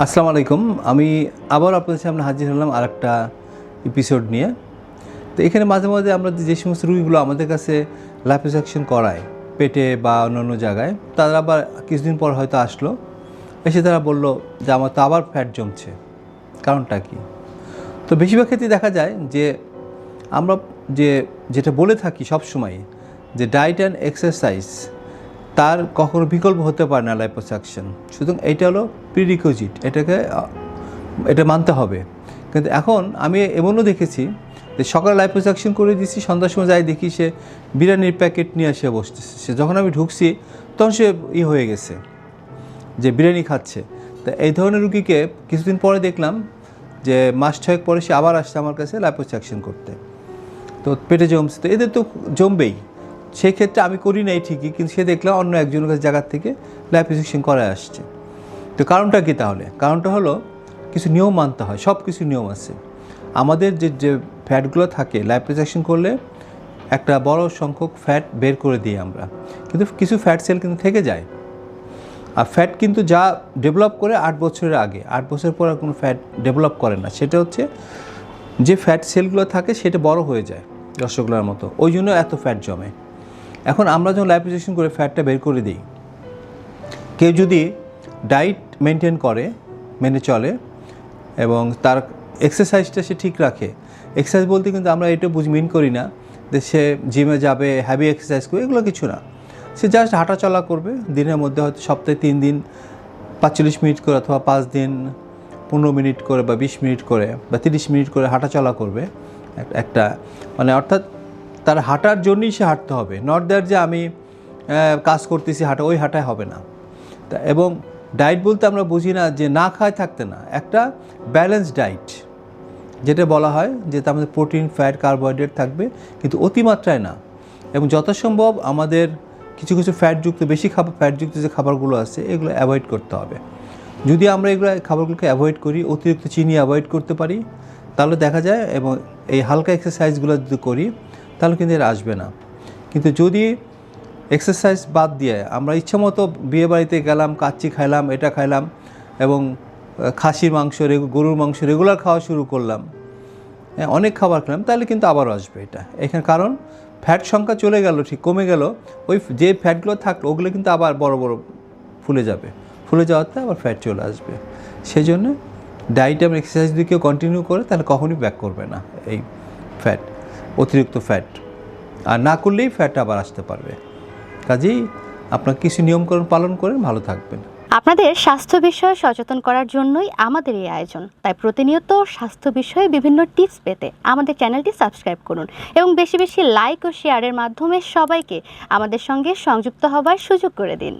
আসসালামু আলাইকুম। আমি আবার আপনাদের সামনে হাজির হলাম আরেকটা এপিসোড নিয়ে। তো এখানে মাঝে মাঝে আমরা যে সমস্ত রুগীগুলো আমাদের কাছে লাইপোসাকশন করায় পেটে বা অন্যান্য জায়গায়, তারা আবার কিছুদিন পর হয়তো আসলো, এসে তারা বলল যে আমার তো আবার ফ্যাট জমছে, কারণটা কি? তো বেশিরভাগ ক্ষেত্রে দেখা যায় যে আমরা যেটা বলে থাকি সবসময়, যে ডায়েট অ্যান্ড এক্সারসাইজ তার কখনো বিকল্প হতে পারে না লাইপোসাকশন। সুতরাং এইটা হলো প্রিরিকুইজিট, এটা মানতে হবে। কিন্তু এখন আমি এমনও দেখেছি যে সকালে লাইপোসাকশন করে দিচ্ছি, সন্ধ্যার সময় যাই দেখি সে বিরিয়ানির প্যাকেট নিয়ে এসে বসতেছে। সে যখন আমি ঢুকছি তখন সে হয়ে গেছে যে বিরিয়ানি খাচ্ছে। তা এই ধরনের রুগীকে কিছুদিন পরে দেখলাম যে মাস ছয়েক পরে সে আবার আসছে আমার কাছে লাইপোসাকশন করতে। তো পেটে জমছে, তো এদের তো জমবেই। সেই ক্ষেত্রে আমি করি নাই ঠিকই, কিন্তু সে দেখলাম অন্য একজনের কাছে জায়গার থেকে লাইপোসাকশন করায় আসছে। তো কারণটা কি তাহলে? কারণটা হলো কিছু নিয়ম মানতে হয়, সব কিছু নিয়ম আছে। আমাদের যে ফ্যাটগুলো থাকে লাইপোসাকশন করলে একটা বড় সংখ্যক ফ্যাট বের করে দিই আমরা, কিন্তু কিছু ফ্যাট সেল কিন্তু থেকে যায়। আর ফ্যাট কিন্তু যা ডেভেলপ করে 8 বছরের আগে, 8 বছর পর আর কোনো ফ্যাট ডেভেলপ করে না। সেটা হচ্ছে যে ফ্যাট সেলগুলো থাকে সেটা বড় হয়ে যায় রসগোল্লার মতো, ওই জন্য এত ফ্যাট জমে। এখন আমরা যখন লাইপোসাকশন করে ফ্যাটটা বের করে দিই, কেউ যদি ডায়েট মেনে চলে এবং তার এক্সারসাইজটা সে ঠিক রাখে। এক্সারসাইজ বলতে কিন্তু আমরা এটা মিন করি না যে সে জিমে যাবে, হ্যাভি এক্সারসাইজ করবে, এগুলো কিছু না। সে জাস্ট হাঁটাচলা করবে, দিনের মধ্যে হয়তো সপ্তাহে 3 দিন 45 মিনিট করে, অথবা 5 দিন 15 মিনিট করে, বা 20 মিনিট করে, বা 30 মিনিট করে হাঁটাচলা করবে একটা, মানে অর্থাৎ তার হাঁটার জন্যই সে হাঁটতে হবে, নট দ্যাট যে আমি কাজ করতেছি হাঁটা, ওই হাঁটায় হবে না। তা এবং ডায়েট বলতে আমরা বুঝি না যে না খায় থাকতে না, একটা ব্যালেন্স ডায়েট যেটা বলা হয় যে তার মধ্যে প্রোটিন, ফ্যাট, কার্বোহাইড্রেট থাকবে, কিন্তু অতিমাত্রায় না। এবং যথাসম্ভব আমাদের কিছু কিছু বেশি ফ্যাটযুক্ত যে খাবারগুলো আছে এগুলো অ্যাভয়েড করতে হবে। যদি আমরা এগুলো খাবারগুলোকে অ্যাভয়েড করি, অতিরিক্ত চিনি অ্যাভয়েড করতে পারি, তাহলে দেখা যায়, এবং এই হালকা এক্সারসাইজগুলো যদি করি তাহলে কিন্তু এর আসবে না। কিন্তু যদি এক্সারসাইজ বাদ দিয়ে আমরা ইচ্ছামতো বিয়েবাড়িতে গেলাম, কাচ্চি খাইলাম, এটা খাইলাম, এবং খাসির মাংস, গরুর মাংস রেগুলার খাওয়া শুরু করলাম, অনেক খাবার খেলাম, তাহলে কিন্তু আবারও আসবে এটা। এখানে কারণ ফ্যাট সংখ্যা চলে গেল, ঠিক কমে গেল, ওই যে ফ্যাটগুলো থাকলো ওগুলো কিন্তু আবার বড় বড় ফুলে যাবে, ফুলে যাওয়াতে আবার ফ্যাট চলে আসবে। সেই জন্য ডায়েট এবং এক্সারসাইজ যদি কেউ কন্টিনিউ করে তাহলে কখনই ব্যাক করবে না এই ফ্যাট, অতিরিক্ত ফ্যাট। আর না করলেই ফ্যাট আবার আসতে পারবে। কাজেই আপনার কিছু নিয়মকানুন পালন করেন, ভালো থাকবেন। আপনাদের স্বাস্থ্য বিষয়ে সচেতন করার জন্যই আমাদের এই আয়োজন। তাই প্রতিনিয়ত স্বাস্থ্য বিষয়ে বিভিন্ন টিপস পেতে আমাদের চ্যানেলটি সাবস্ক্রাইব করুন এবং বেশি বেশি লাইক ও শেয়ারের মাধ্যমে সবাইকে আমাদের সঙ্গে সংযুক্ত হবার সুযোগ করে দিন।